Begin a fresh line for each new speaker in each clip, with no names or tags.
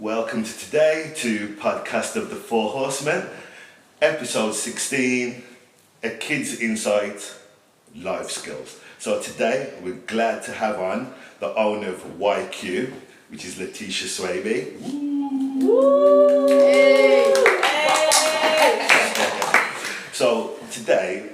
welcome to today to podcast of the Four Horsemen, episode 16, A Kid's Insight, Life Skills. So today we're glad to have on the owner of YQ, which is Latisha Swaby.
Woo! Hey!
So today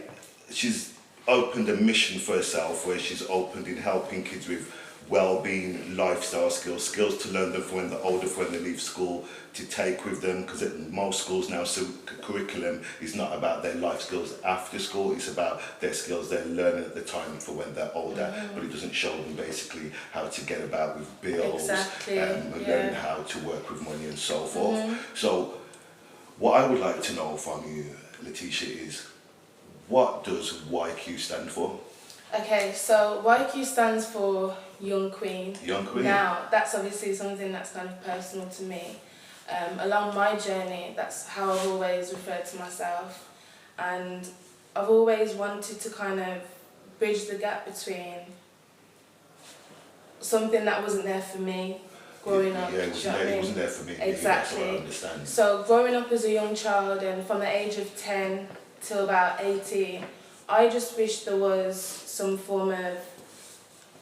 she's opened a mission for herself where she's opened in helping kids with well-being, lifestyle skills to learn them for when they're older, for when they leave school, to take with them, because at most schools now, so curriculum is not about their life skills after school, it's about their skills they're learning at the time for when they're older, but it doesn't show them basically how to get about with bills, and learn how to work with money and so forth. So what I would like to know from you, Latisha, is what does YQ stand for?
Okay, so YQ stands for Young Queen.
Young Queen.
Now, that's obviously something that's kind of personal to me. Along my journey, that's how I've always referred to myself. And I've always wanted to kind of bridge the gap between something that wasn't there for me growing up.
Yeah, it wasn't there for me.
Exactly.
That's what I understand.
So growing up as a young child, and from the age of 10 till about 18, I just wish there was some form of,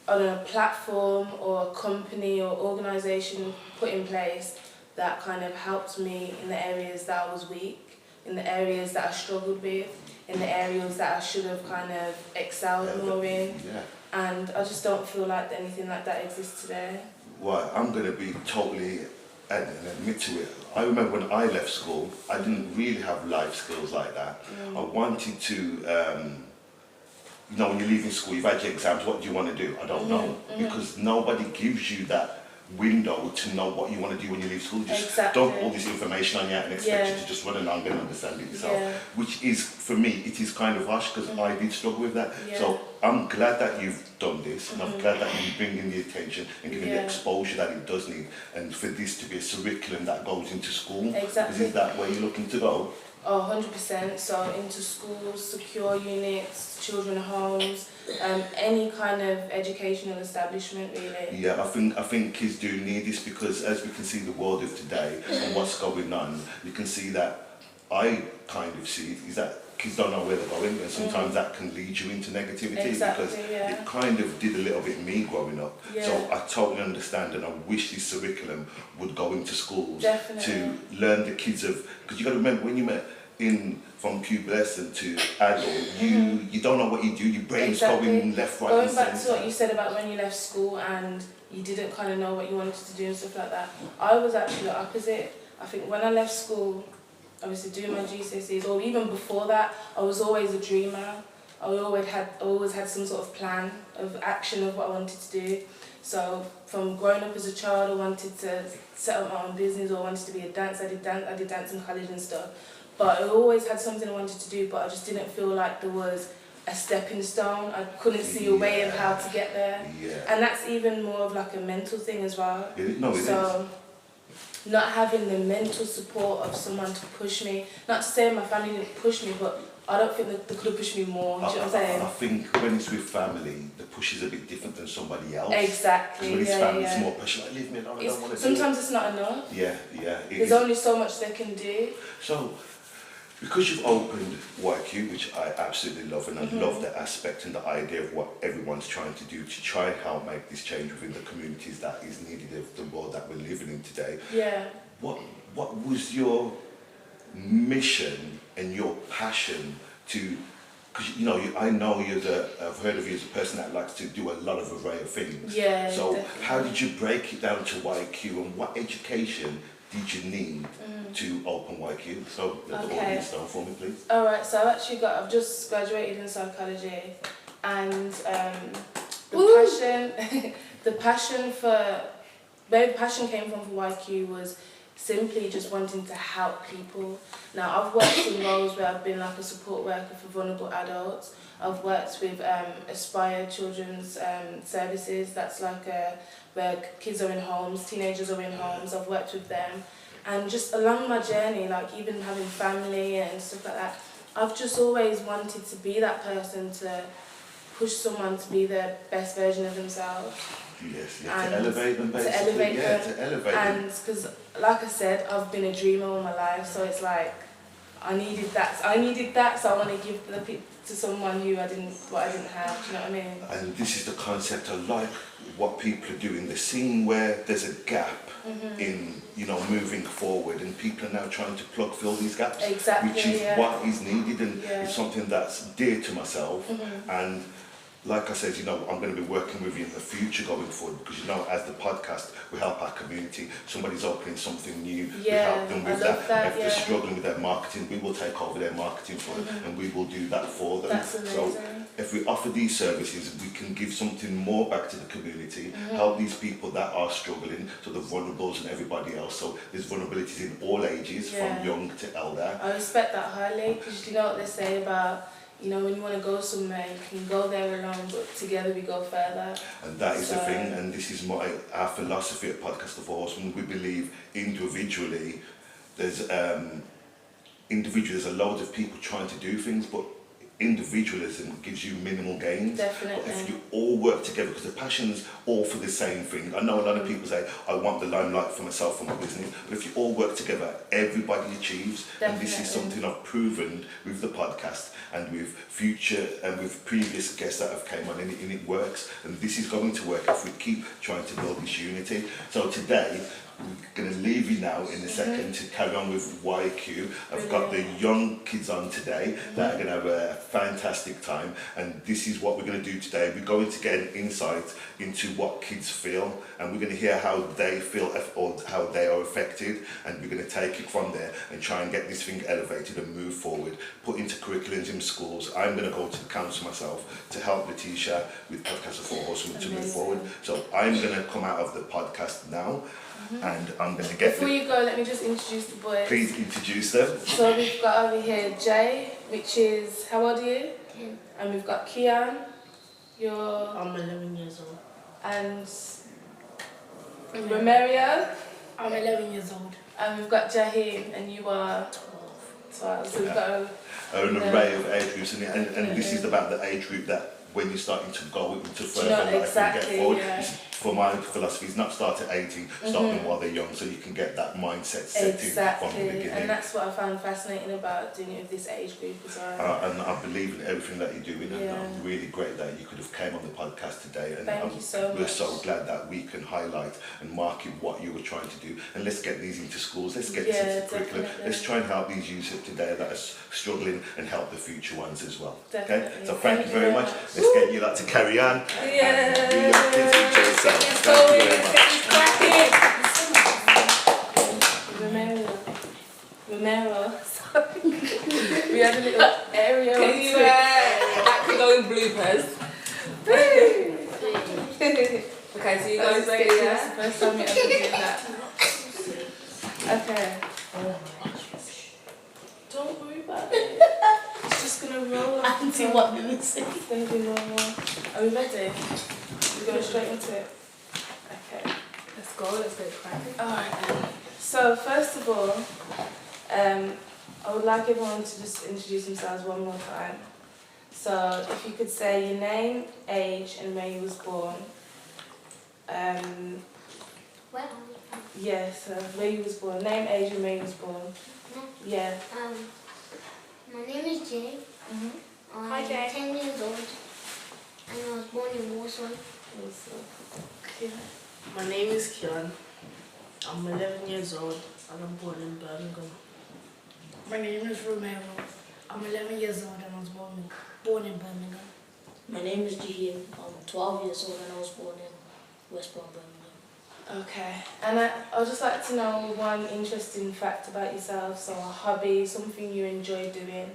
I don't know, platform or a company or organisation put in place that kind of helped me in the areas that I was weak, in the areas that I struggled with, in the areas that I should have kind of excelled more in.
Yeah.
And I just don't feel like anything like that exists today.
Well, I'm going to be totally and admit to it. I remember when I left school, I didn't really have life skills like that. I wanted to, you know, when you're leaving school, you've had your exams, what do you want to do? I don't know. Because nobody gives you that window to know what you want to do when you leave school. Just dump all this information on you and expect you to just run along and understand it yourself. Which is, for me, it is kind of harsh because I did struggle with that. So I'm glad that you've done this, and I'm glad that you're bringing the attention and giving the exposure that it does need, and for this to be a curriculum that goes into school. Because is that where you're looking to go?
Oh, 100%. So into schools, secure units, children homes, any kind of educational establishment, really.
Yeah, I think kids do need this, because as we can see the world of today and what's going on, you can see that I kind of see is that kids don't know where they're going, and sometimes that can lead you into negativity, because it kind of did a little bit me growing up. So I totally understand, and I wish this curriculum would go into schools to learn the kids of, because you got to remember when you met from pubescent to adult, you don't know what you do, your brain's going left, right,
going
and
back
centre.
to what you said about when you left school and you didn't kind of know what you wanted to do and stuff like that, I was actually the opposite. I think when I left school, obviously doing my GCSEs, or even before that, I was always a dreamer. I always had some sort of plan of action of what I wanted to do. So from growing up as a child, I wanted to set up my own business, or I wanted to be a dancer. I did dance in college and stuff. But I always had something I wanted to do, but I just didn't feel like there was a stepping stone. I couldn't see a way of how to get there. And that's even more of like a mental thing as well. So not having the mental support of someone to push me, not to say my family didn't push me, but I don't think that they could have pushed me more. Do you know what I'm saying?
I think when it's with family, the push is a bit different than somebody else.
Exactly.
When it's family, it's more pressure. Like, leave me alone, I don't want to do it.
Sometimes it's not enough. There's only so much they can do.
So, because you've opened YQ, which I absolutely love, and I love the aspect and the idea of what everyone's trying to do to try and help make this change within the communities that is needed of the world that we're living in today. What was your mission and your passion to, because you know, I know I've heard of you as a person that likes to do a lot of array of things. So definitely. How did you break it down to YQ, and what education did you need to open YQ? So let the audience know for me, please. Alright,
so I've just graduated in psychology, and the passion where the passion came from for YQ was simply just wanting to help people. Now, I've worked in roles where I've been like a support worker for vulnerable adults. I've worked with Aspire Children's Services, that's like where kids are in homes, teenagers are in homes. I've worked with them. And just along my journey, like even having family and stuff like that, I've just always wanted to be that person to push someone to be the best version of themselves.
Yes, yeah, to elevate them basically.
To elevate
yeah,
them.
to elevate them.
And because, like I said, I've been a dreamer all my life, so it's like I needed that, so I want to give to someone who I didn't have. Do you know what I mean?
And this is the concept I like what people are doing. They're seeing where there's a gap in, you know, moving forward, and people are now trying to fill these gaps,
Exactly,
which is
yeah.
what is needed, and
Yeah.
it's something that's dear to myself. And like I said, you know, I'm going to be working with you in the future going forward, because, you know, as the podcast, we help our community. Somebody's opening something new, we help them with that. If they're struggling with their marketing, we will take over their marketing for them, and we will do that for them.
That's amazing.
So if we offer these services, we can give something more back to the community, help these people that are struggling, so the vulnerables and everybody else. So there's vulnerabilities in all ages, from young to elder.
I respect that highly, because you know what they say about, you know, when you want to go somewhere, you can go there alone, but together we go further.
And that is the thing, and this is our philosophy at Podcast of Horsemen. We believe individually, there's a load of people trying to do things, but individualism gives you minimal gains.
Definitely.
But if you all work together, because the passion's all for the same thing. I know a lot of people say, I want the limelight for myself, for my business, but if you all work together, everybody achieves.
Definitely.
And this is something I've proven with the podcast and with future and with previous guests that have came on, and it works. And this is going to work if we keep trying to build this unity. So today, we're going to leave you now in a second to carry on with YQ. I've got the young kids on today that are going to have a fantastic time, and this is what we're going to do today. We're going to get an insight into what kids feel, and we're going to hear how they feel or how they are affected, and we're going to take it from there and try and get this thing elevated and move forward, put into curriculums in schools. I'm going to go to the council myself to help Latisha with Podcast of 4 Horsemen to move forward. So I'm going to come out of the podcast now. And I'm going to get
Before you go, let me just introduce the boys.
Please introduce them.
So we've got over here Jay, which is, how old are you?
10.
And we've got Kian,
I'm 11 years old.
and Romero,
I'm 11 years old.
and we've got Jaheim, and you are 12. So we've got
An array of age groups, and this is about the age group that when you're starting to go into further life and get forward. For my philosophy, is not start at 18, start them while they're young, so you can get that mindset set in from the beginning.
And that's what I found fascinating about doing it with this age group as well.
And I believe in everything that you're doing, and I'm really great that you could have came on the podcast today. And
Thank you so much.
We're so glad that we can highlight and market what you were trying to do, and let's get these into schools. Let's get this into curriculum.
Definitely.
Let's try and help these youths today that are struggling, and help the future ones as well.
Definitely.
Okay, so thank you very much. Let's get you lot to carry on.
Yeah.
And you young kids enjoy yourselves. Thank you very much.
Romero. Sorry. We had a little area.
Can you that could go in bloopers? Okay, so you guys ready?
That's
Yeah?
the first time we ever did that. Okay. Don't worry about it. It's just gonna roll off.
Auntie, what music?
It's gonna be normal. Are we ready? We're going straight into it. Okay.
Let's go, let's get cracking.
Alright then. So first of all, I would like everyone to just introduce themselves one more time. So if you could say your name, age, and where you was born.
Well,
Yes, where you was born. Name, age, and where you was born. Yeah.
my name is Jay. I'm
Hi, Jay.
10 years old, and I was born in Warsaw.
Yeah.
My name is Kian. I'm 11 years old and I'm born in Birmingham.
My name is Romero. I'm 11 years old, and I was born in Birmingham.
My name is Jaheim. I'm 12 years old and I was born in West Birmingham.
Okay. And I would just like to know one interesting fact about yourself. So a hobby, something you enjoy doing.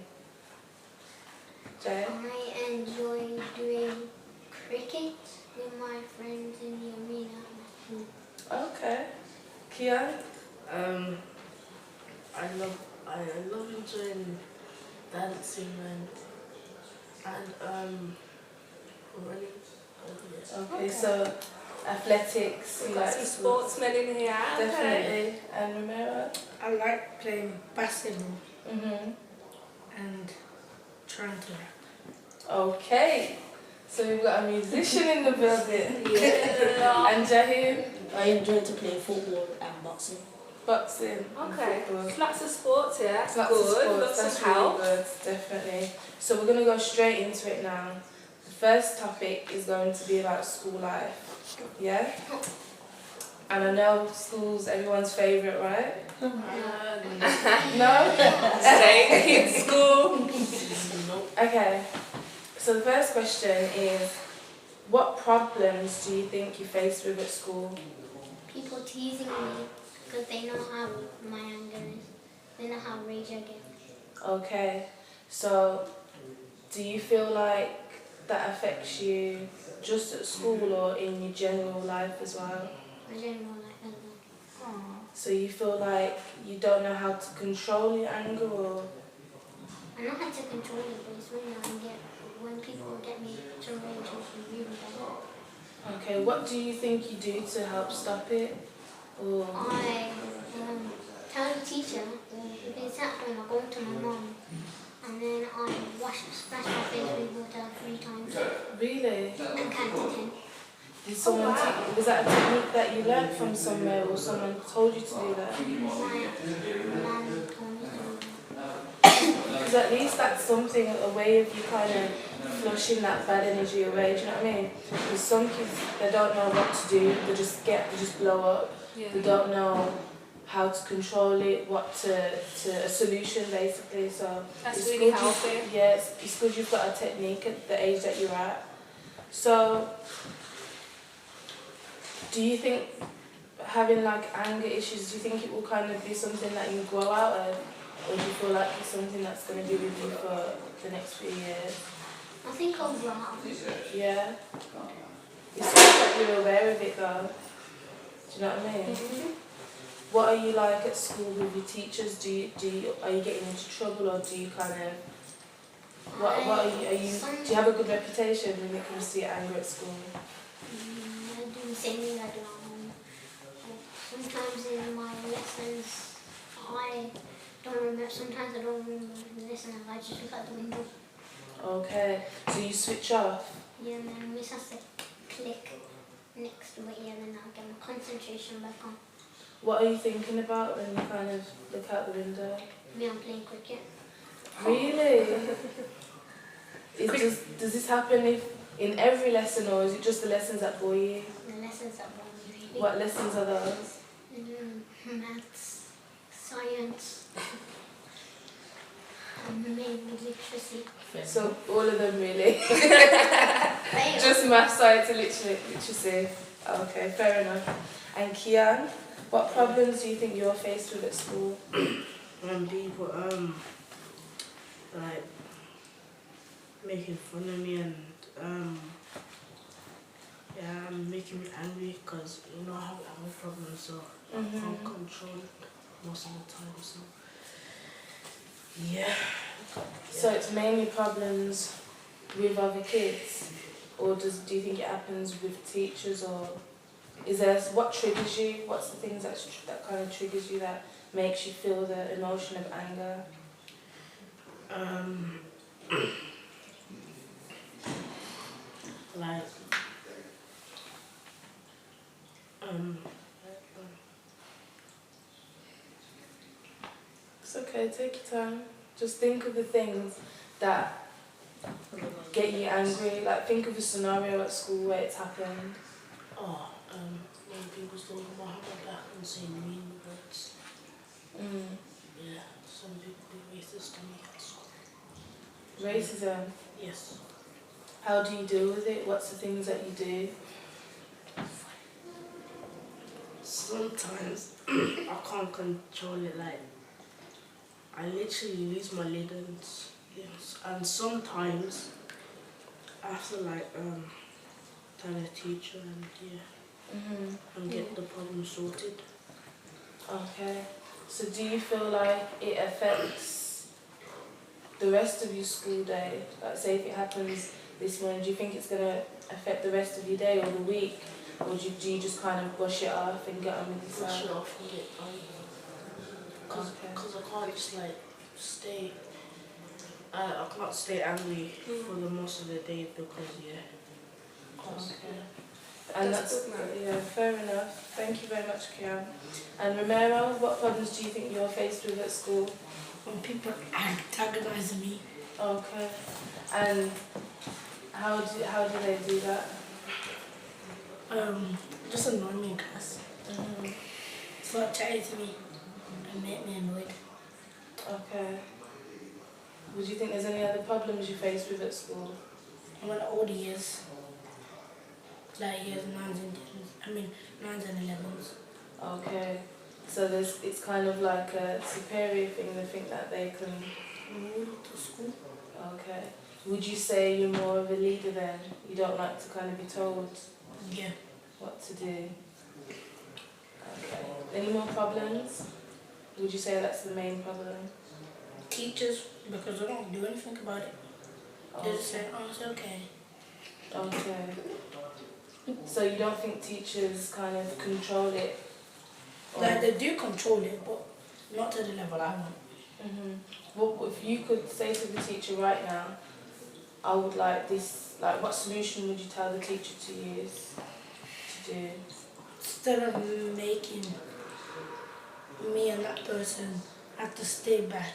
Jay?
I enjoy doing cricket with my friends in the arena.
Okay. Kian?
I love enjoying dancing and running.
Okay, so athletics.
We've
You
got
like
some sportsmen in here. Okay.
Definitely. And Romero?
I like playing basketball
Mhm.
and trying to rap.
Okay. So we've got a musician in the building.
Yeah.
And Jaheim,
I enjoy to play football and boxing.
boxing.
Okay.
Football.
Lots of sports, yeah.
Lots
Good.
of sports,
Lots
that's
of
really
help.
good, definitely. So we're going to go straight into it now. The first topic is going to be about school life, yeah? And I know school's everyone's favourite, right? No?
Stay in school.
Okay, so the first question is, what problems do you think you face with at school?
People teasing me because they know how my anger is. They know how rage I get.
Okay, so do you feel like that affects you just at school or in your general life as well?
I don't know like that.
So you feel like you don't know how to control your anger, or
I know how to control it, but it's when people get me to rage, it's really bad.
okay, what do you think you do to help stop it? Or
I tell the teacher, if it's at home, I go to my mom, and then I splash my face with water 3 times
really?
and count to 10.
Did someone was that a technique that you learned from somewhere, or someone told you to do that?
My mom told me to do
Because at least that's something, a way of you kind of flushing that bad energy away, do you know what I mean? Because some kids, they don't know what to do, they just blow up.
Yeah.
They don't know how to control it, a solution basically. So
That's
it's
really
good
healthy.
Yes, it's good you've got a technique at the age that you're at. So do you think having like anger issues, do you think it will kind of be something that you grow out of, or do you feel like it's something that's going to be with you for the next few years?
I think I'll grow out of it.
Yeah. It sounds like you're aware of it though. Do you know what I mean? What are you like at school with your teachers? Are you getting into trouble, or do you kind of what are you do you have a good reputation when it comes to your anger at school?
I do the same thing I do at home. Sometimes in my lessons, sometimes I don't remember the lesson, I just look out the window.
Okay, so you switch off.
Yeah, and then Miss has to click next to my ear, and then I'll get my concentration back on.
What are you thinking about when you kind of look out the window?
Me, I'm playing cricket.
Really? Does this happen in every lesson, or is it just the lessons that bore you?
The lessons that brought me really.
What lessons are those?
Maths, science, and maybe literacy.
So all of them really?
Just
Just math, science and literacy. Okay, fair enough. And Kian, what problems do you think you're faced with at school?
When people like making fun of me and making me angry because I have anger problems, so I can't control it most of the time. So yeah.
So it's mainly problems with other kids, or do you think it happens with teachers, or is there what triggers you? What's the things that kind of triggers you, that makes you feel the emotion of anger?
Like
It's okay, take your time. Just think of the things that get you angry. Like, think of a scenario at school where it's happened.
when people still come out my back and say mean words. Yeah, some people be racist to me at school.
Racism.
Yes.
How do you deal with it? What's the things that you do?
Sometimes I can't control it, like I literally lose my lid, and yes, and sometimes I have to like tell the teacher and get the problem sorted.
Okay. So do you feel like it affects the rest of your school day? Like, say if it happens this morning, do you think it's going to affect the rest of your day or the week? Or do you just kind of brush it off and get on with
Brush it
yourself?
off and get done. Because I can't just like stay. I can't stay angry for the most of the day because course.
Okay. And
That's
that's
good, man.
yeah, fair enough. Thank you very much, Kian. And Romero, what problems do you think you're faced with at school?
When people antagonize me,
Okay. And how do they do that?
just annoy me in class. Start chatting to me and make me annoyed.
Okay. Would you think there's any other problems you face with at school?
And when older years, like years 9s and 10s, 9s and 11s.
Okay. So it's kind of like a superior thing. They think that they can.
Rule to school.
Okay. Would you say you're more of a leader then? You don't like to kind of be told
Yeah.
what to do? Okay. Any more problems? Would you say that's the main problem?
Teachers, because they don't do anything about it. They just say, oh, it's okay.
Okay. So you don't think teachers kind of control it? Or-
Like, they do control it, but not to the level I want.
What if you could say to the teacher right now, I would like this, like what solution would you tell the teacher to use to do?
Instead of making me and that person have to stay back,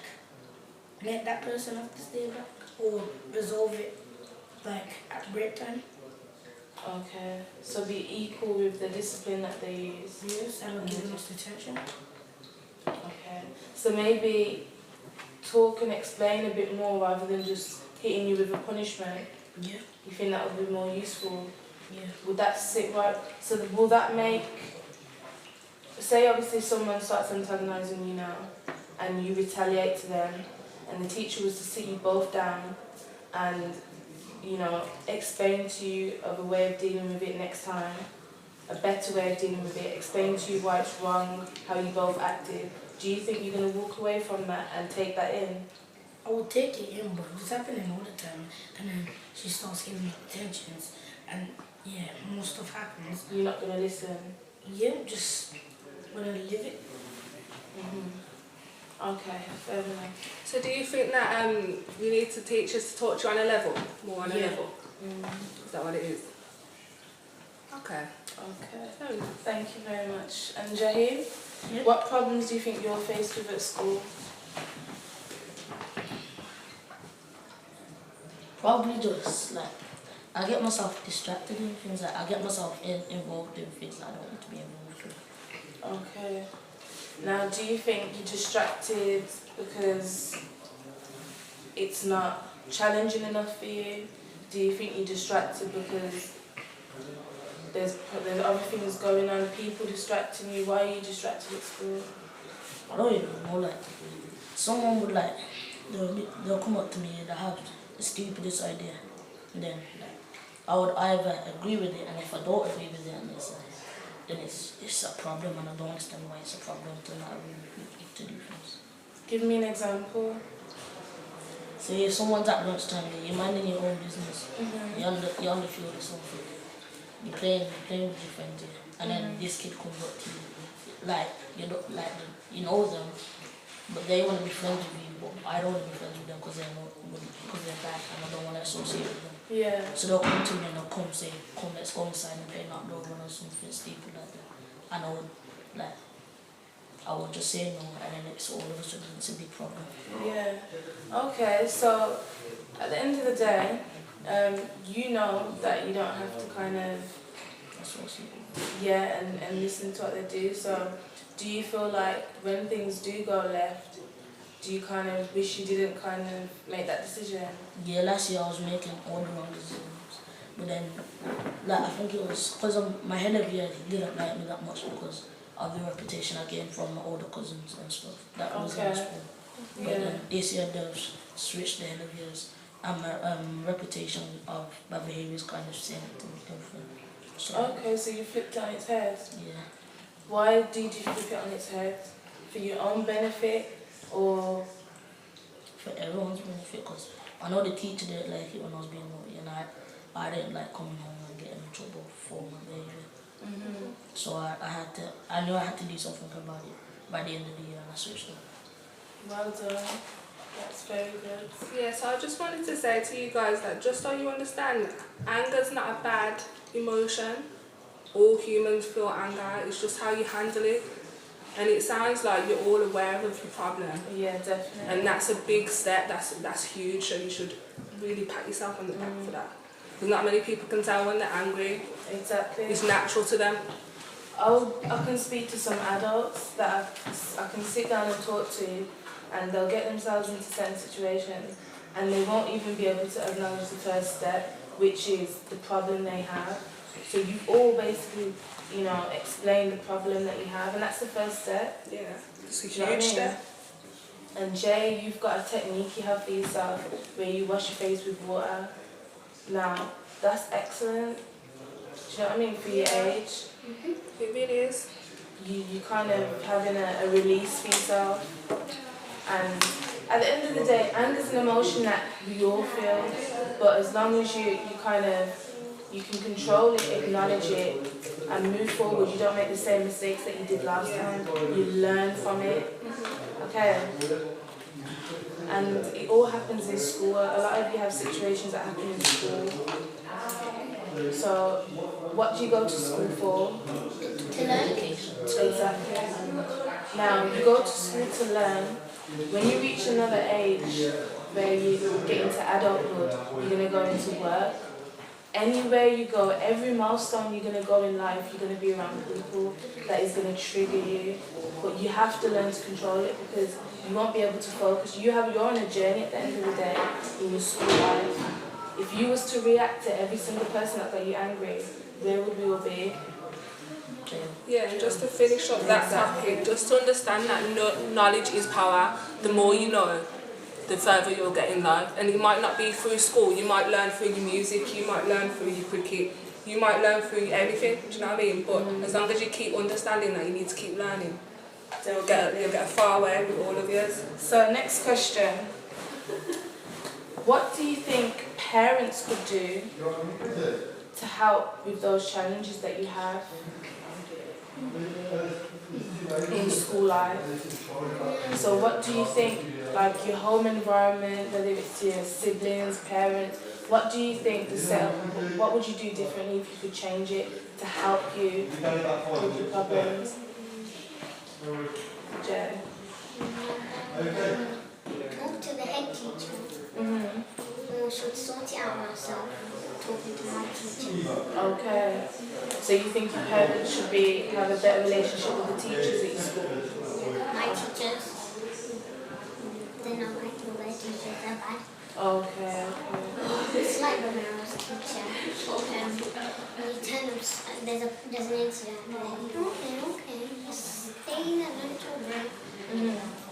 make that person have to stay back, or resolve it like at break time.
Okay. So be equal with the discipline that they use.
Yes, and not giving us attention.
Okay. So maybe talk and explain a bit more rather than just hitting you with a punishment.
Yeah,
You think that would be more useful?
yeah.
Would that sit right? So will that make, say obviously someone starts antagonising you now and you retaliate to them and the teacher was to sit you both down and, you know, explain to you of a way of dealing with it next time, a better way of dealing with it, explain to you why it's wrong, how you both acted, do you think you're going to walk away from that and take that in?
I would take it in, but it's happening all the time. And then she starts giving me attentions, and yeah, more stuff happens.
You're not going to listen?
Yeah, just when I live it.
Okay, fair enough.
So do you think that you need to teach us to talk to you on a level, more on a
Yeah.
level? Is that what it is? Okay.
Okay.
Fair enough.
Thank you very much. And Jaheim,
Yep.
what problems do you think you're faced with at school?
Probably just like I get myself distracted in things, like I get myself involved in things that I don't want to be involved with.
Okay. Now, do you think you're distracted because it's not challenging enough for you? Do you think you're distracted because there's other things going on, people distracting you? Why are you distracted at school?
I don't even know, like someone would like they'll come up to me and they have the stupidest idea, and then like I would either agree with it, and if I don't agree with it, then it's a problem, and I don't understand why it's a problem to not agree with it, to do things.
Give me an example.
Say if someone's at lunchtime, you're minding your own business, you're on the field or something, you're playing with your friends, and then this kid comes up to you, like you don't like them, you know them, but they want to be friends with you, but I don't want to be friends with them because they're bad, and I don't want to associate with them.
Yeah.
So they'll come to me and they'll come say, come, let's go inside and play knock door or something stupid like that. And I would just say no, and then it's all of a sudden it's a big problem.
Yeah. Okay, so at the end of the day, you know that you don't have to kind of,
That's what I see.
yeah, and listen to what they do. So do you feel like when things do go left, do you kind of wish you didn't kind of make that decision?
Yeah, last year I was making all the wrong decisions. But then, like, I think it was because of my head of year, he didn't like me that much because of the reputation I gained from my older cousins and stuff. That was in school. But
Yeah.
then this year they've switched the head of years, and my reputation of my behaviour is kind of same thing different. So,
Okay, so you flipped it on its head.
yeah.
Why did you flip it on its head? For your own benefit or?
For everyone's benefit, because I know the teacher didn't like it when I was being naughty, and I didn't like coming home and getting in trouble for my behaviour. So I knew I had to do something about it by the end of the year, and I switched up.
Well done. That's very good.
Yeah, so I just wanted to say to you guys that just so you understand, anger's not a bad emotion. All humans feel anger, it's just how you handle it. And it sounds like you're all aware of your problem.
Yeah, definitely.
And that's a big step, that's huge, so you should really pat yourself on the back for that. Because not many people can tell when they're angry.
Exactly.
It's natural to them.
I can speak to some adults that I can sit down and talk to, and they'll get themselves into certain situations and they won't even be able to acknowledge the first step, which is the problem they have. So you've all basically, explained the problem that you have, and that's the first step.
Yeah, it's a
Do you know what I
huge
mean?
step.
And Jay, you've got a technique you have for yourself where you wash your face with water. Now, that's excellent. Do you know what I mean? For your age.
It really is.
You kind of having a release for yourself. And at the end of the day, anger is an emotion that we all feel, but as long as you can control it, acknowledge it, and move forward, you don't make the same mistakes that you did last time. You learn from it. Okay? And it all happens in school. A lot of you have situations that happen in school. So, what do you go to school for?
To learn.
Exactly. Now, you go to school to learn. When you reach another age where you get into adulthood, you're going to go into work. Anywhere you go, every milestone you're going to go in life, you're going to be around people that is going to trigger you. But you have to learn to control it because you won't be able to focus. You're on a journey at the end of the day in your school life. If you was to react to every single person that got you angry, where would we all be?
Yeah, and just to finish up that topic, just to understand that knowledge is power. The more you know, the further you'll get in life. And it might not be through school, you might learn through your music, you might learn through your cricket, you might learn through everything, do you know what I mean? But as long as you keep understanding that, you need to keep learning. So you'll get far away with all of yours.
So next question. What do you think parents could do to help with those challenges that you have in school life? So what do you think, like your home environment, whether it's your siblings, parents, what do you think the setup, what would you do differently if you could change it to help you with your problems? Jay?
Talk to the head teacher. Or should sort it out myself, talking to my teacher.
Okay. So you think your parents should have a better relationship with the teachers at your school?
My teachers, they're not like all their teachers, they're bad.
Okay.
It's like Romero's teacher. When you tell them there's an incident, they're like, okay, just stay in that little break.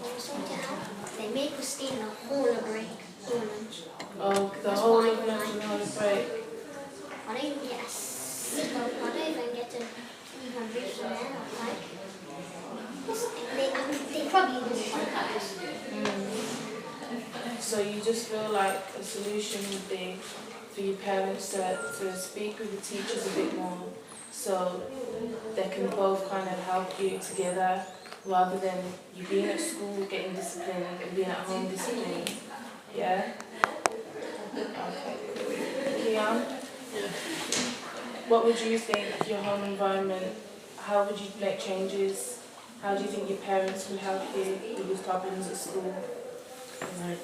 Or sort it out. They make us stay in the whole of break.
Oh, the whole of lunch and the whole of break.
I don't even get a sip of, I don't even get to leave my break from there. They probably do on purpose.
So you just feel like a solution would be for your parents to speak with the teachers a bit more so they can both kind of help you together rather than you being at school getting disciplined and being at home disciplined. Yeah? Okay. Kian? What would you think your home environment, how would you make changes? How do you think your parents can help you with your problems at school?
Like,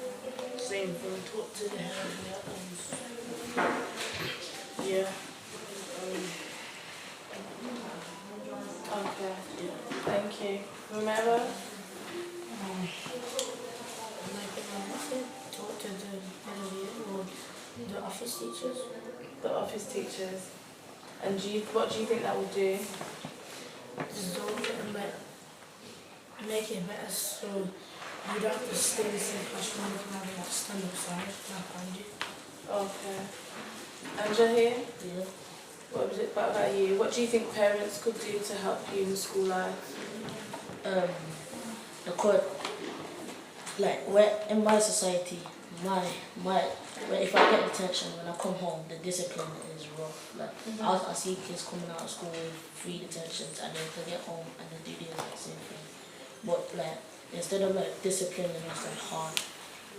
same thing, talk to the head. Yeah.
Okay. Thank you. Romero?
Talk to the head of it or the office teachers.
The office teachers. And what do you think that will do?
Resolve it and make it better so you don't have to stay in the same classroom and have to stand outside behind you.
Okay. And Jaheim?
Yeah.
What about you? What do you think parents could do to help you in school life?
The court, like where in my society, if I get detention when I come home, the discipline is rough. Like I see kids coming out of school with 3 detentions and then they get home and they do the exact same thing. But like instead of like disciplining us like hard,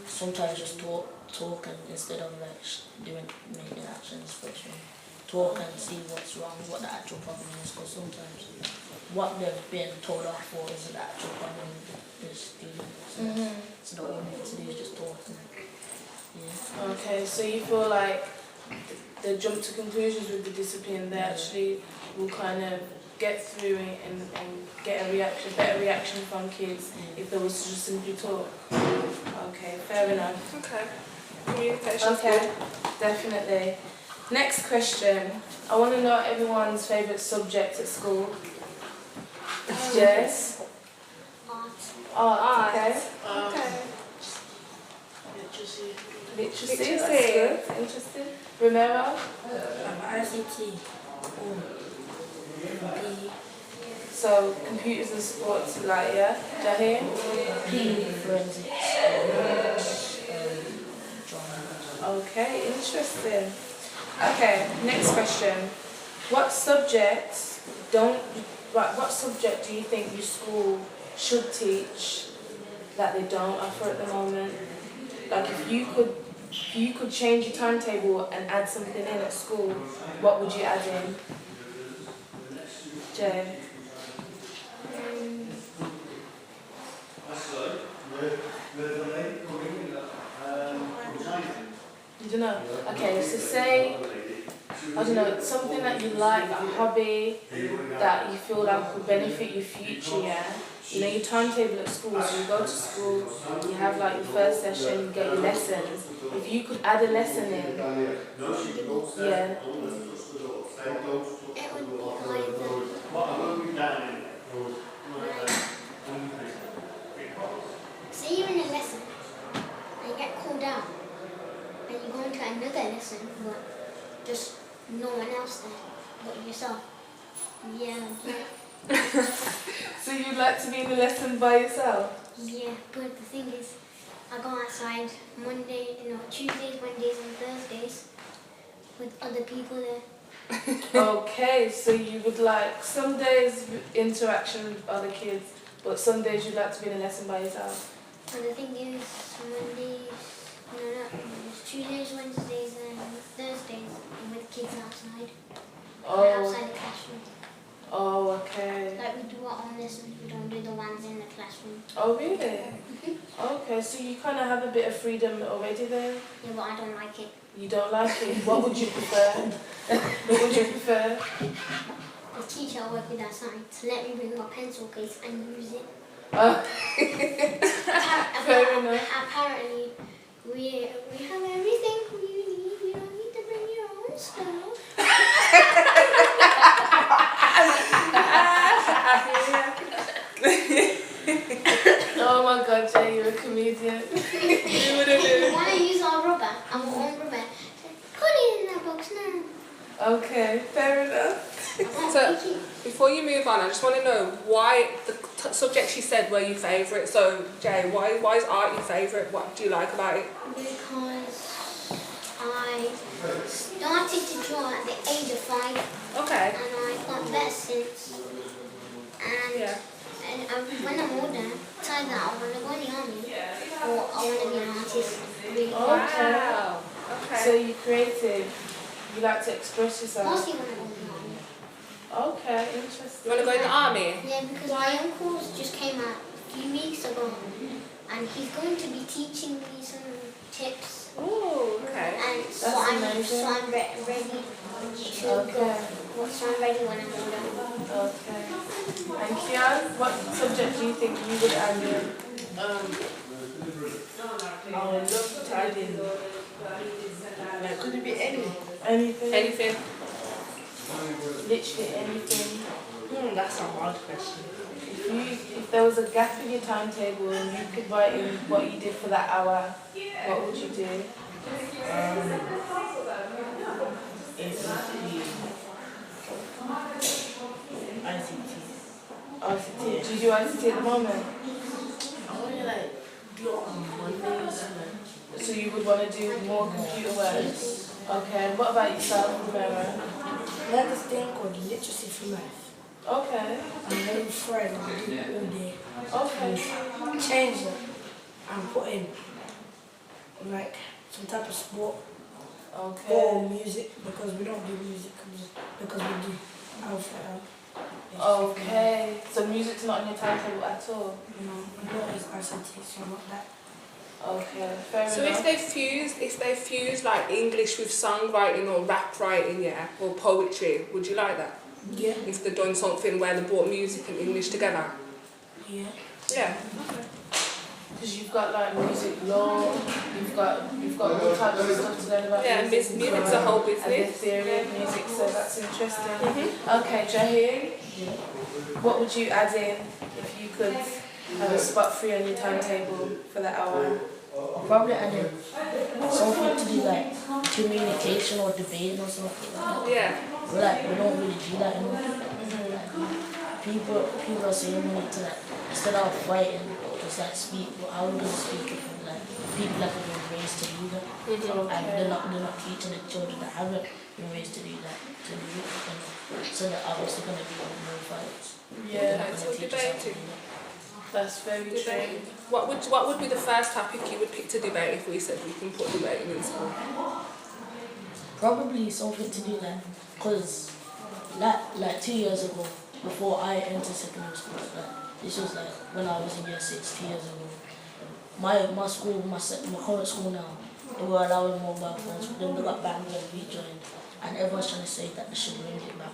sometimes just talk and instead of like doing making actions first one. Talk and see what's wrong, what the actual problem is, because sometimes what they've been told off for isn't the actual problem with the student. So the only thing to do is just talk. Yeah.
Okay, so you feel like they jump to conclusions with the discipline, they actually will kind of get through it and get a reaction, better reaction from kids if they was to just simply talk. Okay, fair enough.
Okay. Communication's
Okay,
good.
definitely. Next question. I want to know everyone's favourite subject at school. Jess? Art. Okay. Okay. Literacy. That's good. Interesting. Romero?
ICT.
So computers and sports, like, yeah. Jaheim?
Forensics, drama.
Okay, interesting. Okay, next question. What subject do you think your school should teach that they don't offer at the moment? Like if you could change your timetable and add something in at school, what would you add in? Jay? You don't know? Okay, so say, I don't know, something that you like, a hobby that you feel like will benefit your future, yeah? You know, your timetable at school, so you go to school, you have like your first session, you get your lessons. If you could add a lesson in, yeah.
Say you're in a lesson and you get called out and you go into another lesson but just no one else there but yourself. Yeah.
So you'd like to be in the lesson by yourself?
Yeah, but the thing is, I go outside Tuesdays, Wednesdays and Thursdays with other people there.
Okay, so you would like some days interaction with other kids, but some days you'd like to be in a lesson by yourself.
And the thing is, Tuesdays, Wednesdays and Thursdays I'm with kids outside. Outside the classroom.
Oh, okay.
Like we do our own lessons, we don't do the ones in the classroom.
Oh, really? Okay, so you kind of have a bit of freedom already then?
Yeah, but I don't like it.
You don't like it? What would you prefer? What would you prefer?
The teacher I work with outside to let me bring my pencil case and use it.
Fair enough.
Apparently, we have everything you need. You don't need to bring your own stuff.
Oh my God, Jay, you're a comedian.
You want to use our rubber, our own rubber. Put it in that box now.
Okay, fair enough.
So, before you move on, I just want to know why the subjects you said were your favourite. So, Jay, why is art your favourite? What do you like about it?
Because I started to draw at the age of 5.
Okay.
And I got better since. And,
Yeah.
when I'm older, it's either I want to go in the army or I want to be an artist. Really.
Wow. Okay.
So you're creative. You like to express yourself.
Mostly want to go in the army.
Okay, interesting.
You want to go in the army?
Yeah, because my uncle's just came out a few weeks ago and he's going to be teaching me some tips.
Oh, okay.
And so
That's
I'm
amazing.
ready to go.
Okay.
So I'm ready when I'm older.
Okay. And Kian, what subject do you think you would add in?
I would love to add in. Like, could it be any?
Anything?
Anything?
Literally anything.
That's a hard question.
If there was a gap in your timetable and you could write in what you did for that hour, what would you do?
ICT.
ICT. Do you do ICT at the moment?
I want to like do it on Mondays.
So you would want to do more computer work? Okay. What about yourself, Romero?
I like this thing called literacy for math.
Okay.
I'm very friend I do it all day.
Okay.
Change it and put in like some type of sport
Okay.
or music, because we don't do music because we do alpha.
Okay. So music's not on your timetable at all?
No, not as ICT, so not that.
Okay, fair
So
enough.
if they fuse like English with songwriting or rap writing, yeah, or poetry, would you like that?
Yeah.
If they're doing something where they brought music and English together?
Yeah.
Yeah.
Because you've got like music law, you've got all types of stuff to learn about
Yeah,
music.
music's a whole
And the
business.
theory of music, so that's interesting. Okay, Jaheim, what would you add in if you could have a spot free on your timetable for that hour?
I'll probably add in something to do like communication or debating or something like that.
Yeah.
But like we don't really do that anymore. People are saying we need to like instead of fighting, just like speak. But how are we gonna speak if like people that have been raised to do that? And they're not teaching the children that haven't been raised to do that to do it. And so they're obviously gonna be more fights.
Yeah,
They're not
so
gonna teach us how to
debating.
do that.
that's very true.
Debate. What would be the first topic you would pick to debate if we said we can put debating in school?
Probably something to do that, cause like 2 years ago, before I entered secondary school, like this was like when I was in year 6, 2 years ago. My school, my current school now, they were allowing mobile phones, but then they got banned when we joined, and everyone's trying to say that they should bring it back.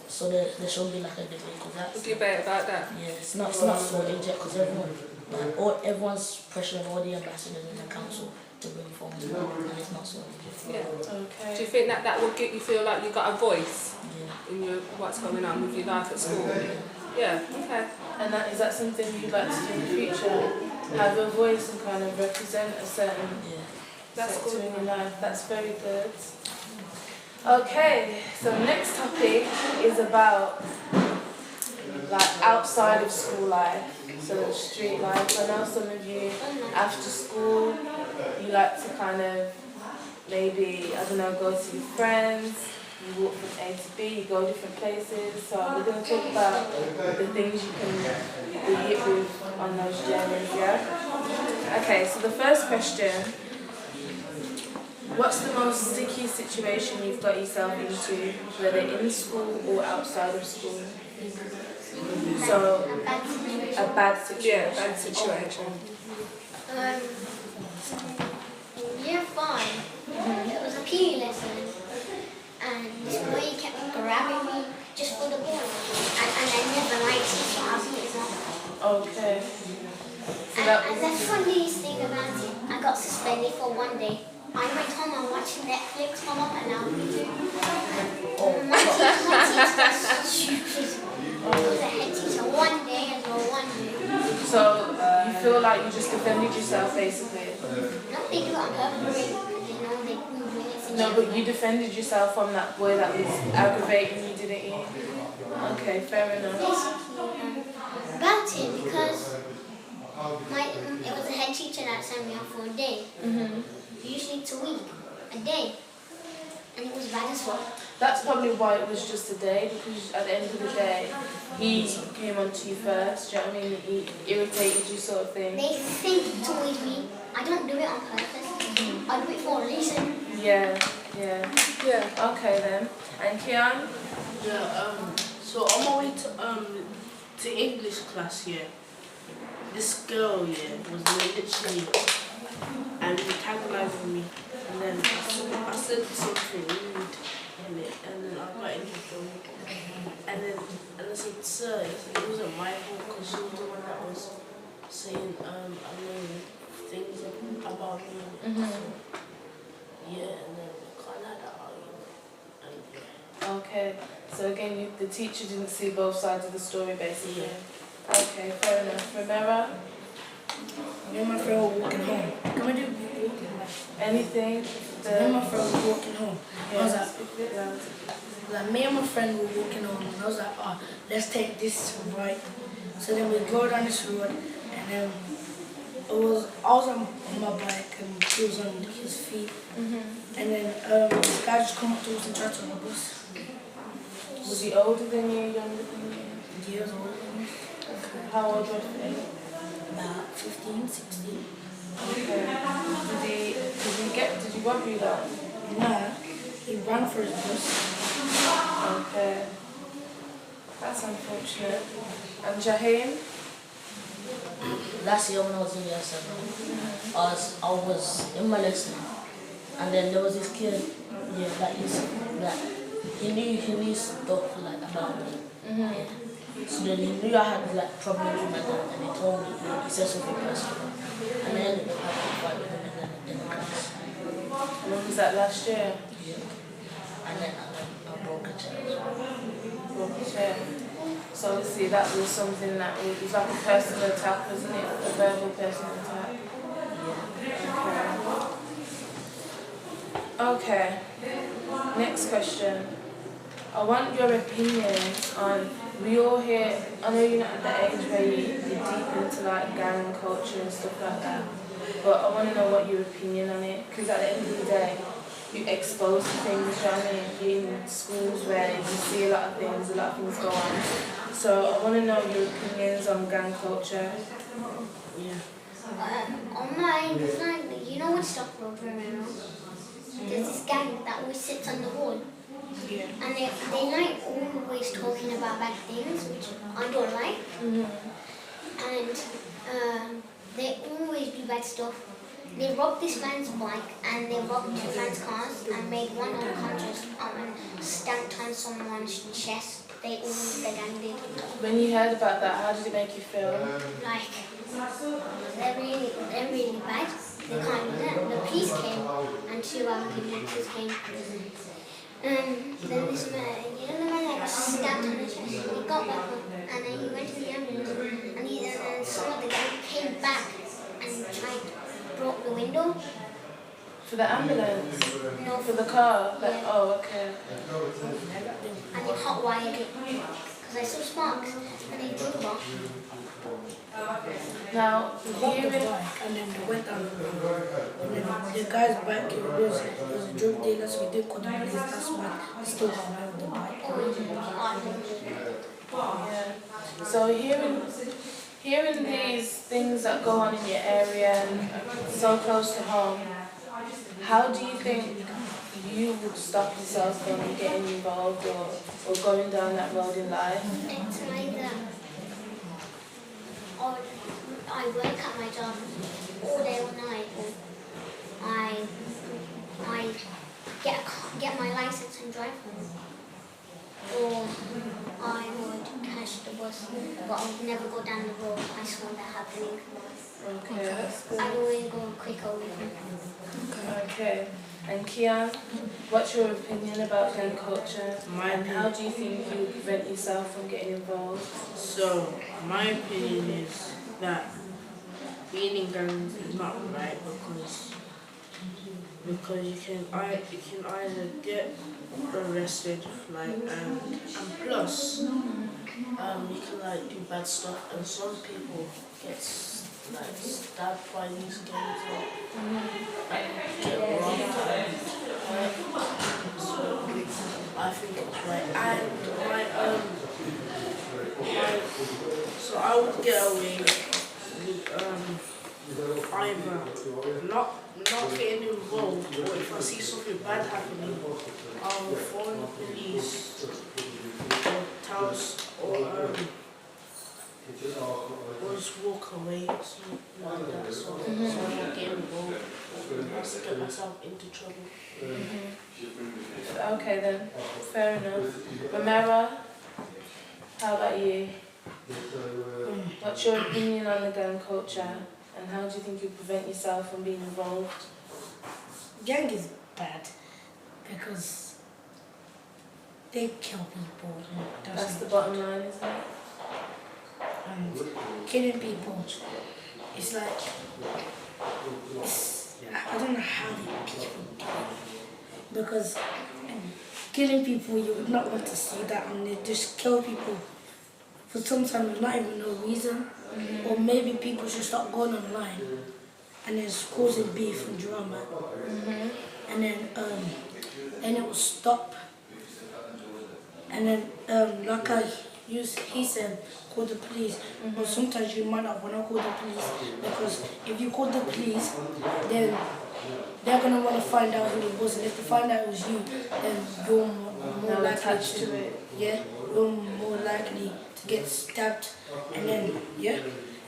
So there should be like a debate, cause that's
Debate about that.
yeah, it's not so legit, cause everyone's pressuring all the ambassadors in the council to bring phones back, and it's not so legit.
Yeah. Do
Okay.
you think that would get you feel like you got a voice
Yeah.
in your what's going on with your life at school? Yeah. Okay.
And is that something you'd like to do in the future? Have a voice and kind of represent a certain
Yeah.
That's
sector
good.
in your life. That's very good. Okay, so next topic is about like outside of school life, so street life. I know some of you after school, you like to kind of maybe, I don't know, go see friends, you walk from A to B, you go different places. So we're going to talk about the things you can be hit with on those journeys, yeah? Okay, so the first question, what's the most sticky situation you've got yourself into, whether in school or outside of school? So, a bad situation.
Yeah, bad situation.
In year 5, it was a PE lesson, and this boy kept grabbing me just for the ball, and I never liked it, so I beat him up.
Okay. So
And the funniest thing about it, I got suspended for 1 day. I went home and watched Netflix for Mum and now. My teacher got stupid. He was a head teacher 1 day as well, 1 day.
So you feel like you just defended yourself basically?
No, they do it on purpose. You know, they move it.
No, but you defended yourself from that boy that was aggravating you, didn't you? Okay, fair enough.
Basically, about it because it was a head teacher that sent me out for a day. Usually it's a week, a day. And it was bad as well.
That's probably why it was just a day, because at the end of the day, he came on to you first, do you know what I mean? He irritated you sort of thing.
They think towards me. I don't do it on purpose. I do it for a reason.
Yeah, yeah.
Yeah.
Okay then. And Kian?
Yeah, so on my way to English class here, this girl here was literally antagonizing me, and then I said something rude in it, and then I got into trouble. And I said, sir, it wasn't my fault because she was the one that was saying annoying things about me. So, yeah, and then I kind of had that argument. And yeah.
Okay. So again, the teacher didn't see both sides of the story basically. Okay, fair enough. Romero?
Me and my friend were walking home. Can we do walking back?
Anything?
Me and my friend were walking home. I was like, me and my friend were walking home, and I was like, oh, let's take this right. So then we go down this road, and then I was on my bike, and he was on his feet. And then this guy just come up to us and tried to rob us.
Was he older than you, younger than you?
Years older than me.
Okay. How old was he?
About 15, 16.
Okay. Did you rob you though?
Nah, he ran for his bus.
Okay. That's unfortunate. And Jaheim?
Last year when I was in year 7, I was in my lesson, and then there was this kid, that he knew stuff like about me. Yeah. So then he knew I had like problems with my dad, and he told me, he said something personal, and I ended up having a fight with him in the class.
When was that, last year?
Yeah. And then I broke a chair as well.
Broke a chair. So obviously that was something that was like a personal attack, wasn't it? A verbal personal attack. Okay. Next question. I want your opinion on, we all hear, I know you're not at the age where you're deep into like gang culture and stuff like that, but I want to know what your opinion on it, because at the end of the day, you expose to things, you know what I mean? You're in schools where you see a lot of things go on. So I want to know your opinions on gang culture.
Yeah. On my side, you know what stuff about Romero? There's this gang that always sits on the wall.
Yeah.
And they like always talking about bad things, which I don't like. And they always do bad stuff. They robbed this man's bike and they robbed 2 man's cars and made one unconscious and stamped on someone's chest. The gang did.
When you heard about that, how did it make you feel?
Like, they're really bad. They can't do that. The police came and 2 ambulances came. Then this man, you know the man that got stabbed on the chest? He got back up and then he went to the ambulance and some of the gang came back and broke the window.
For the ambulance?
No,
For the car? Like,
Yeah.
oh, okay.
and they hot wired it because I saw sparks and they drove off.
Now,
Robbed the
hearing,
bike and then they went down the road. And then the guy's bike, it was a drug dealer, so he didn't call the police. That's why he still got away with the bike.
yeah. So hearing these things that go on in your area and so close to home, how do you think you would stop yourself from getting involved or going down that road in life?
It's either I work at my job all day, all night, or I get my license and drive home, or I would catch the bus, but I would never go down the road. I saw that happening.
Okay, that's good.
I always go quicker with them.
Okay. And Kian, what's your opinion about gang culture?
Mine
And how do you think you prevent yourself from getting involved?
So, my opinion is that being in gangs is not right because you can either get arrested, and plus you can like do bad stuff, and some people get stabbed by these gangs and get robbed. So I think it's right. And so I would get away with either not getting involved, or if I see something bad happening, I'll phone the police or just walk away, something like that, so I don't get involved, or get myself into trouble.
Okay then, fair enough. Romero, how about you? What's your opinion on the gang culture and how do you think you prevent yourself from being involved?
Gang is bad because they kill people.
That's the bottom line, isn't it?
And killing people, it's like, I don't know how people do it. Because killing people, you would not want to see that, and they just kill people for sometimes not even no reason. Or maybe people should stop going online and it's causing beef and drama. And then it will stop. And then like he said call the police, but sometimes you might not want to call the police because if you call the police, then they're gonna want to find out who it was, and if they find out it was you, then you're more likely
attached to it.
Yeah, you're more likely to get stabbed, and then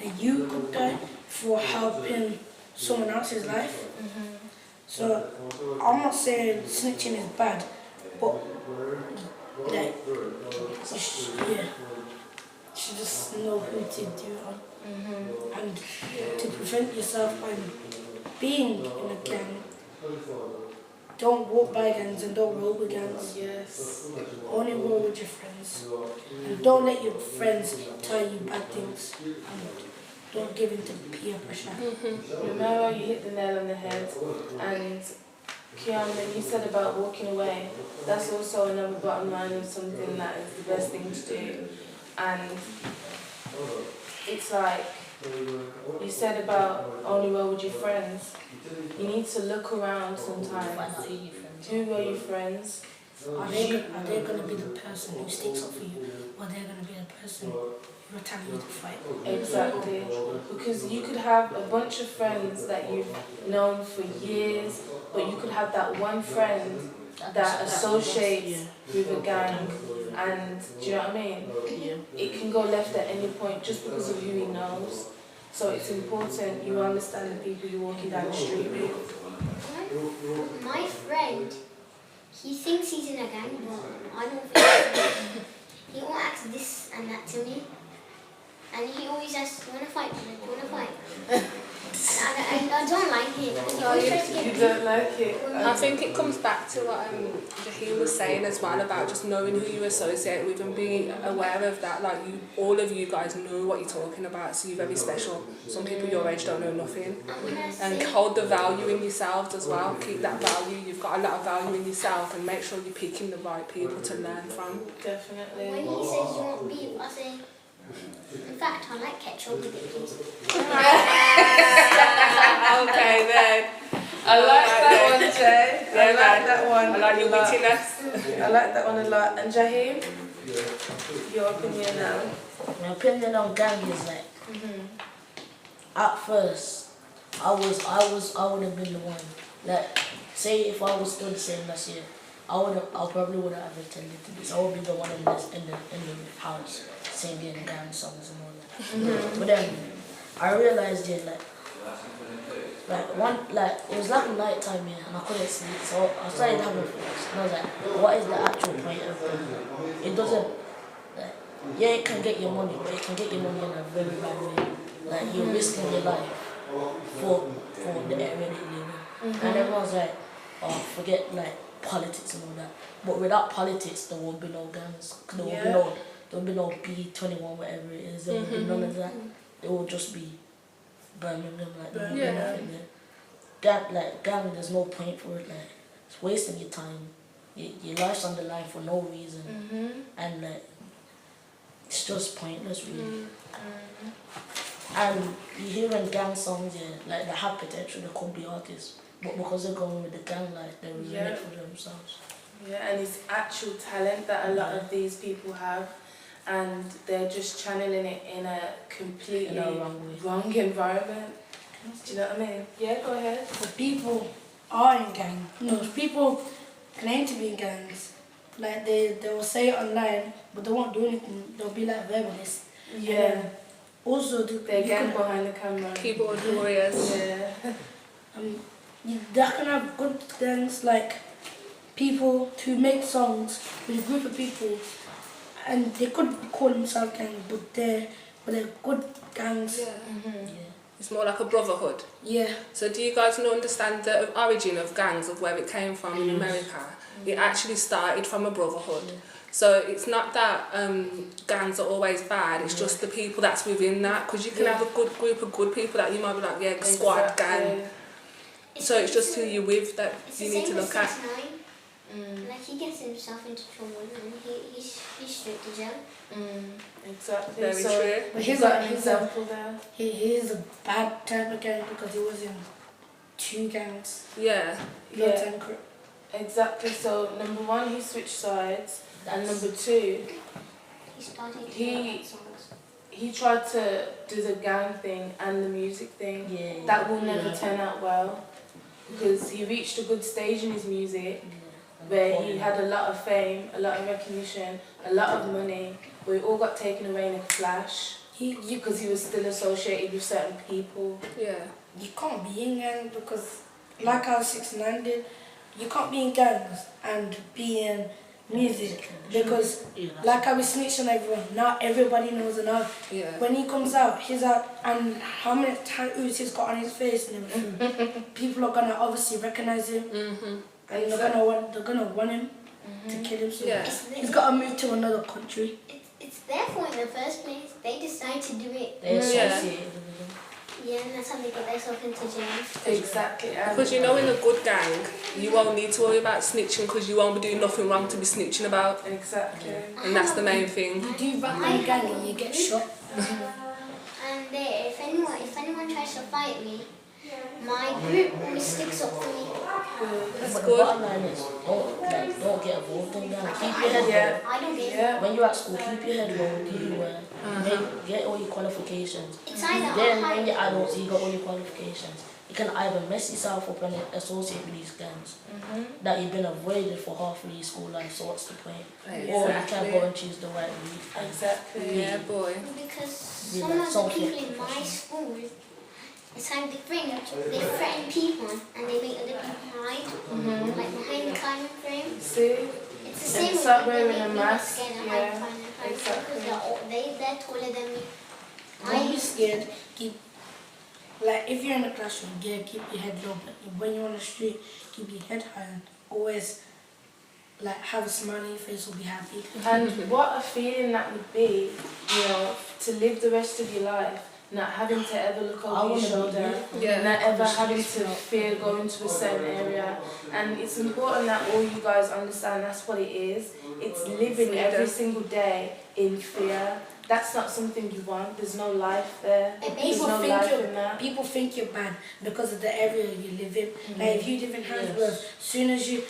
and you could die for helping someone else's life. So I'm not saying snitching is bad, but like, you should just know who to do it on, and to prevent yourself from being in a gang. Don't walk by gangs and don't roll with gangs.
Yes.
Only roll with your friends. And don't let your friends tell you bad things. And don't give in to peer pressure.
Romero, you hit the nail on the head. And Kian, when you said about walking away, that's also another bottom line of something that is the best thing to do. And it's like you said about only roll with your friends. You need to look around sometimes. Who are your friends?
Are they going to be the person who sticks up for you, or they're going to be the person who telling you to fight?
Exactly. Because you could have a bunch of friends that you've known for years, but you could have that one friend that associates with a gang, and do you know what I mean? It can go left at any point just because of who he knows. So it's important you understand the people you're walking down the street with.
My friend, he thinks he's in a gang, but I don't think he won't ask this and that to me. And he always asks, "You wanna fight? You wanna fight?" and I don't like it. He always tries to get
You don't like it?
I think it comes back to what Jaheim was saying as well about just knowing who you associate with and being aware of that. Like all of you guys know what you're talking about, so you're very special. Some people your age don't know nothing. And hold the value in yourselves as well. Keep that value. You've got a lot of value in yourself, and make sure you're picking the right people to learn from.
Definitely.
When he says you want beef, I say, in fact, I like ketchup with it, please.
Okay then. I like that one, Jay. I like that one.
I like your
a lot.
wittiness.
I like that one a lot. And Jaheim, your opinion now?
My opinion on gang is like, at first, I would have been the one. Like, say if I was still the same last year, I probably wouldn't have attended to this. I would be the one in the house singing gang songs and all that. But then I realized it it was like night time here and I couldn't sleep, so I started having thoughts and I was like, what is the actual point of it? It doesn't it can get your money, but it can get your money in a very bad way. Like you're risking your life for the area that you live in. And everyone's like, oh, forget like politics and all that. But without politics, there won't be no gangs. There won't be no B21, whatever it is. There won't be none of that. It will just be Birmingham, like there won't be nothing there. Gang, there's no point for it. Like it's wasting your time. Your life's on the line for no reason, and like it's just pointless, really. And you hearing gang songs, like they have potential, they could be artists. But because they're going with the gang life, they're ruining it for themselves.
Yeah, and it's actual talent that a lot of these people have, and they're just channeling it in a completely wrong environment. Do you know what I mean? Yeah, go ahead.
The people are in gangs. No, people claim to be in gangs. Like they will say it online, but they won't do anything. They'll be like verbalists.
Yeah.
Also,
they're gang behind the camera.
Keyboard warriors.
Yeah.
They can have good gangs, like people who make songs with a group of people, and they could call themselves gangs, but they're good gangs.
It's more like a brotherhood.
Yeah.
So do you guys understand the origin of gangs, of where it came from in America? It actually started from a brotherhood. So it's not that gangs are always bad, it's just the people that's within that, because you can have a good group of good people that you might be like, squad, gang. So it's just who you're with that you need to look at.
Like he gets himself into trouble and he's straight to jail.
Exactly.
Very true.
But
he's got an example there.
He is a bad type of gang because he was in 2 gangs.
Yeah.
Exactly. So number 1, he switched sides, and number 2,
he started to
He-
write songs?
He tried to do the gang thing and the music thing.
Yeah.
That will never
Yeah.
turn out well because he reached a good stage in his music where he had a lot of fame, a lot of recognition, a lot of money, but it all got taken away in a flash because he was still associated with certain people.
Yeah.
You can't be in gangs because, like how 6ix9ine did, you can't be in gangs and be in music because, like how we snitch on everyone, not everybody knows enough.
Yeah.
When he comes out, he's out, and how many tattoos he's got on his face and everything, people are gonna obviously recognize him,
Mhm.
and they're gonna want him to kill him. So
Yeah.
he's gotta move to another country.
It's their fault in the first place. They decide to do it.
They're
Yeah.
associated with them.
Yeah, and that's how they get themselves into jail.
Exactly. And
Because you know, in a good gang, you won't need to worry about snitching because you won't be doing nothing wrong to be snitching about,
Exactly.
and that's the main thing.
You do back in the gang and you get shot.
And if anyone tries to fight me, my group always sticks up for me.
That's
But the
good.
bottom line is, don't get involved in that. Keep your head
Yeah.
I don't get it.
Yeah.
When you're at school, keep your head low, do your work, get all your qualifications.
It's either
Then
I
when you're adults, you got all your qualifications. You can either mess yourself up and associate with these gangs that you've been avoided for half of your school life, so what's the point? Or you can go and choose the right route.
Exactly.
Yeah, boy.
because
Yeah,
some of the
something
people in my school, it's like they threaten people and they make other people hide, like behind the climbing frame.
See?
It's the same
And
with
start
they
wearing
make
a
me
mask,
scared of
yeah,
hiding behind the climbing frame
exactly.
because they're taller than me.
Don't be scared. Like if you're in the classroom, yeah, keep your head low. But when you're on the street, keep your head high and always like have a smile on your face or be happy.
And what a feeling that would be, you know, to live the rest of your life not having to ever look
I
over your
wanna be
shoulder,
Yeah.
not ever having to fear going to a certain area. And it's important that all you guys understand that's what it is. It's living every single day in fear. That's not something you want. There's no life there. There's
People
no
think
life in that.
people think you're bad because of the area you live in. Like if you live in Handsworth, soon as you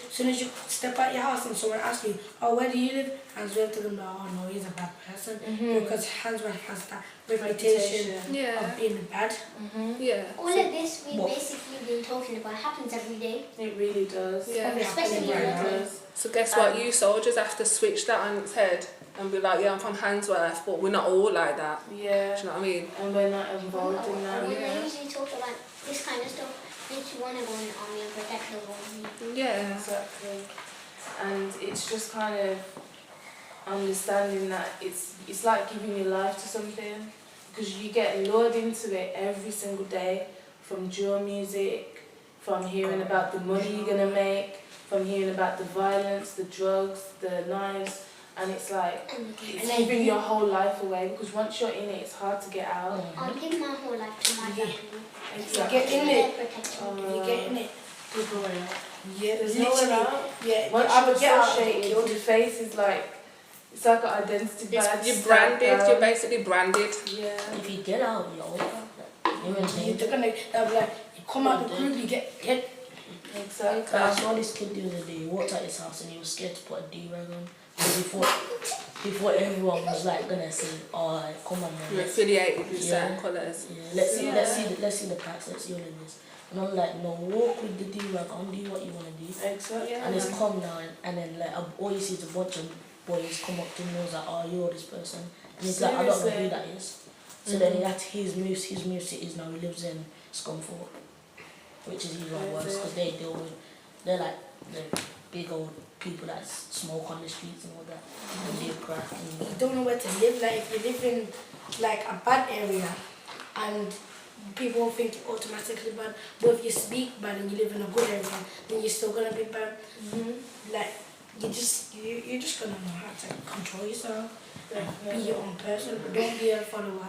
step out your house and someone asks you, oh, where do you live? Handsworth, to them, oh no, he's a bad person because Handsworth has that reputation
Yeah.
of being bad.
Yeah.
All of this we've basically been talking about happens every day,
It really does.
Yeah.
especially
It
in
really
London.
does.
So guess what? You soldiers have to switch that on its head and be like, yeah, I'm from Handsworth, but we're not all like that.
Yeah.
Do you know what I mean?
And we're not involved in that.
When I usually talk about this kind of stuff, makes you want to go in the army and protect the world.
Yeah.
Exactly. And it's just kind of understanding that it's like giving your life to something because you get lured into it every single day from drill music, from hearing about the money you're gonna make, from hearing about the violence, the drugs, the knives, and it's like it's giving your whole life away because once you're in it, it's hard to get out.
I'll give my whole life to my family.
Exactly.
Get in it.
Protect me.
If you get in it, good going out. Yeah,
There's nowhere
literally.
out.
Yeah,
Once
I
you're
would get out and get
associated,
killed.
your face is like it's like an identity badge.
You're
stamped
branded,
down.
you're basically branded.
Yeah.
If you get out, you're over. You're in danger.
They'll be like, you come out the group, you get hit.
Exactly.
I saw this kid the other day, he walked out his house and he was scared to put a D-rag on. Before everyone was like gonna say, oh, come on man.
You're affiliated with
Yeah.
certain colours.
Yeah, let's see the packs, let's see all of this. And I'm like, no, walk with the D-rag on, do what you wanna do.
Exactly.
And it's calm now and then like all you see is a bunch of boys come up to him and was like, oh, you're this person. And he's like, I don't know who
Seriously?
that is. So then that's his move cities now, he lives in Scunthorpe, which is even worse because they're like the big old people that smoke on the streets and all that, and they crack
You
and
don't know where to live. Like if you live in like a bad area and people will think you're automatically bad, but if you speak bad and you live in a good area, then you're still gonna be bad. Like you're just gonna know how to control yourself. Be your own person, but don't be a follower.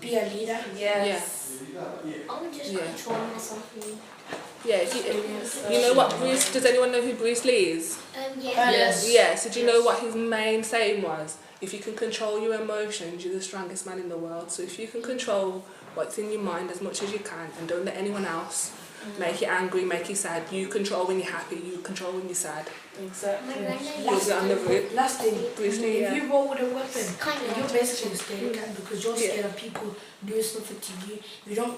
Be a leader.
Yes.
I would just
Yeah.
control myself really.
Yeah, you know what Bruce, does anyone know who Bruce Lee is?
Yeah.
Yes.
Yeah, so do you know what his main saying was? If you can control your emotions, you're the strongest man in the world. So if you can control what's in your mind as much as you can and don't let anyone else make you angry, make you sad. You control when you're happy, you control when you're sad.
Exactly.
My granddad
You'll be on the route.
Last thing,
Briefly,
if you roll with a weapon,
kind of
you're basically a scared cat because you're scared of people doing something to you.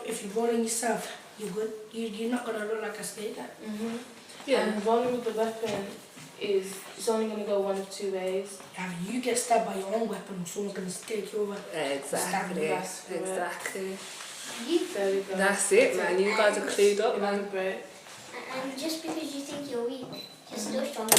If you roll on yourself, you're good. You're not gonna look like a scared cat.
Yeah.
And rolling with the weapon is it's only going to go one of two ways.
Either you get stabbed by your own weapon or someone's gonna take you over.
Exactly.
That's correct.
Exactly.
There we go.
That's it, man. You guys are clued up, man.
Elaborate.
And just because you think you're weak, you're still strong.